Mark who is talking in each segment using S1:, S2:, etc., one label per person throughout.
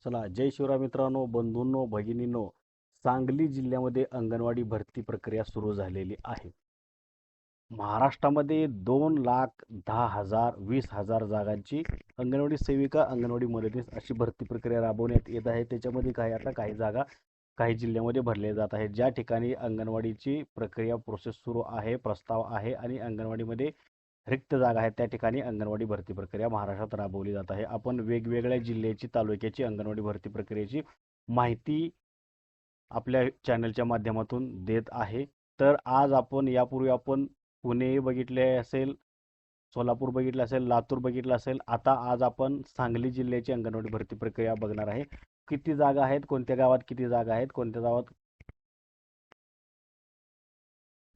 S1: चला, जय शिवराय मित्रांनो, बंधूंनो, भगिनींनो. सांगली जिल्ह्यामध्ये अंगणवाडी भरती प्रक्रिया सुरू झालेली आहे. महाराष्ट्रामध्ये 2,10,000 20,000 जागांची अंगणवाडी सेविका, अंगणवाडी मदतनीस अशी भरती प्रक्रिया राबवण्यात येत आहे. त्याच्यामध्ये काही जागा काही जिल्ह्यामध्ये भरल्या जात आहेत. ज्या ठिकाणी अंगणवाडीची प्रक्रिया प्रोसेस सुरू आहे, प्रस्ताव आहे आणि अंगणवाडीमध्ये रिक्त जागा आहेत, त्या ठिकाणी अंगणवाडी भरती प्रक्रिया महाराष्ट्रात राबवली जात आहे. आपण वेगवेगळ्या जिल्ह्याची, तालुक्याची अंगणवाडी भरती प्रक्रियेची माहिती आपल्या चॅनलच्या माध्यमातून देत आहे. तर आज यापूर्वी आपण पुणे बघितले असेल, सोलापूर बघितलं असेल, लातूर बघितलं असेल. आता आज आपण सांगली जिल्ह्याची अंगणवाडी भरती प्रक्रिया बघणार आहे. किती जागा आहेत, कोणत्या गावात किती जागा आहेत, कोणत्या गावात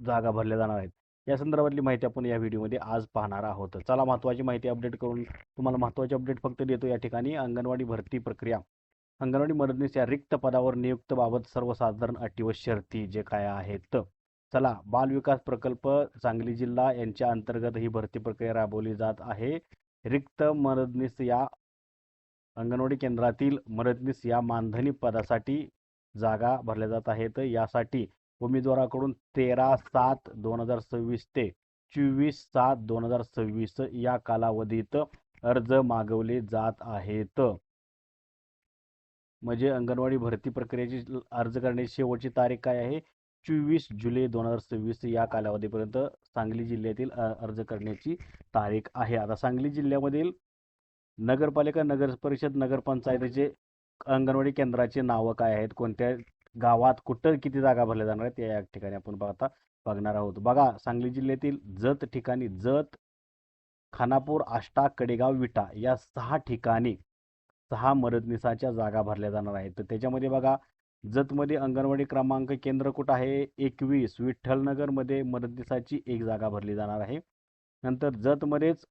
S1: जागा भरल्या जाणार आहेत, या संदर्भातली माहिती आपण या व्हिडिओमध्ये आज पाहणार आहोत. चला, महत्त्वाची माहिती अपडेट करून तुम्हाला महत्त्वाचे अपडेट फक्त देतो. या ठिकाणी अंगणवाडी भरती प्रक्रिया, अंगणवाडी मदतनीस या रिक्त पदावर नियुक्तीबाबत सर्वसाधारण अटी व शर्ती जे काय आहेत. चला, बाल विकास प्रकल्प सांगली जिल्हा यांच्या अंतर्गत ही भरती प्रक्रिया राबवली जात आहे. रिक्त मदतनीस या अंगणवाडी केंद्रातील मदतनीस या मानधनी पदासाठी जागा भरल्या जात आहेत. यासाठी उमेदवाराकडून 13/7/2026 ते 24/7/2026 या कालावधीत अर्ज मागवले जात आहेत. म्हणजे अंगणवाडी भरती प्रक्रियेची अर्ज करण्याची शेवटची तारीख काय आहे? 24 जुलै 2026 या कालावधीपर्यंत सांगली जिल्ह्यातील अर्ज करण्याची तारीख आहे. आता सांगली जिल्ह्यामधील नगरपालिका, नगरपरिषद, नगरपंचायतीचे अंगणवाडी केंद्राचे नावं काय आहेत, कोणत्या गावात कुठं किती जागा भरल्या जाणार आहेत, या ठिकाणी आपण बघणार आहोत. बघा, सांगली जिल्ह्यातील जत ठिकाणी, जत, खानापूर, आष्टा, कडेगाव, विटा या 6 ठिकाणी 6 मदतनीसाच्या जागा भरल्या जाणार आहेत. तर त्याच्यामध्ये बघा, जतमध्ये अंगणवाडी क्रमांक केंद्र कुठं आहे? 21 विठ्ठलनगरमध्ये मदतनीसाची 1 जागा भरली जाणार आहे. नंतर जतमध्येच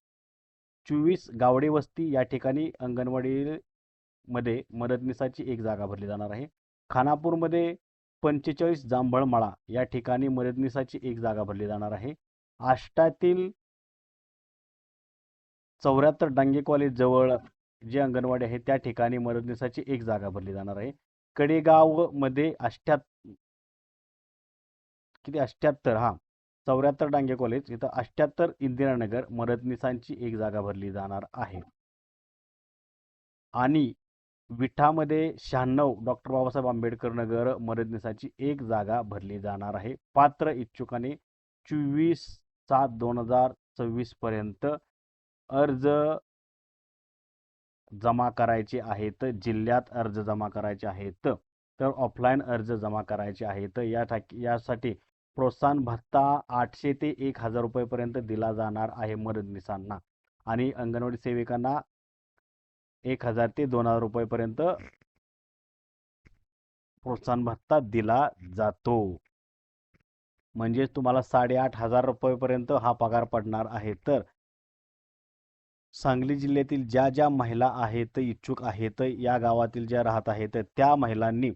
S1: 24 गावडे वस्ती या ठिकाणी अंगणवाडीमध्ये मदतनीसाची 1 जागा भरली जाणार आहे. खानापूरमध्ये 45 जांभळमाळा या ठिकाणी मदतनीसाची 1 जागा भरली जाणार आहे. आष्टातील 74 डांगे कॉलेज जवळ जे अंगणवाडी आहे त्या ठिकाणी मदतनीसाची 1 जागा भरली जाणार आहे. कडेगाव मध्ये 74 डांगे कॉलेज इथं 78 इंदिरानगर मदतनीसांची 1 जागा भरली जाणार आहे. आणि विठामध्ये 96 डॉक्टर बाबासाहेब आंबेडकर नगर मदतनीसाची 1 जागा भरली जाणार आहे. पात्र इच्छुकाने 24/7/2026 पर्यंत अर्ज जमा करायचे आहेत. जिल्ह्यात अर्ज जमा करायचे आहेत, तर ऑफलाईन अर्ज जमा करायचे आहेत. यासाठी प्रोत्साहन भत्ता 800 ते 1,000 रुपयेपर्यंत दिला जाणार आहे मदतनीसांना, आणि अंगणवाडी सेविकांना 1,000 ते 2,000 रुपयेपर्यंत प्रोत्साहन भत्ता दिला जातो. म्हणजे तुम्हाला 8,500 रुपयेपर्यंत हा पगार पडणार आहे. तर सांगली जिल्ह्यातील ज्या महिला आहेत, इच्छुक आहेत, या गावातील ज्या राहत आहेत, त्या महिलांनी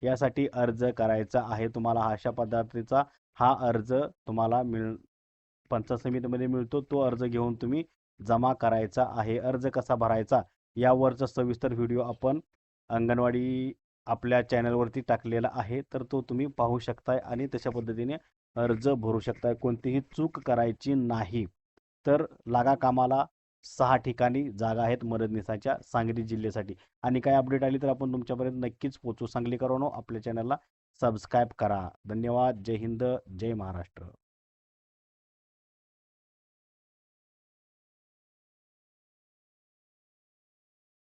S1: यासाठी अर्ज करायचा आहे. तुम्हाला अशा पद्धतीचा हा अर्ज तुम्हाला पंचायत समितीमध्ये मिळतो. तो अर्ज घेऊन तुम्ही जमा करायचा आहे. अर्ज कसा भरायचा यावरचा सविस्तर व्हिडिओ आपण अंगणवाडी आपल्या चॅनलवरती टाकलेला आहे, तर तो तुम्ही पाहू शकताय आणि तशा पद्धतीने अर्ज भरू शकताय. कोणतीही चूक करायची नाही. तर लागा कामाला. 6 ठिकाणी जागा आहेत मदतनीसाच्या सांगली जिल्ह्यासाठी. आणि काय अपडेट आली तर आपण तुमच्यापर्यंत नक्कीच पोहोचू. सांगलीकरांनो, आपल्या चॅनलला सबस्क्राईब करा. धन्यवाद. जय हिंद, जय महाराष्ट्र.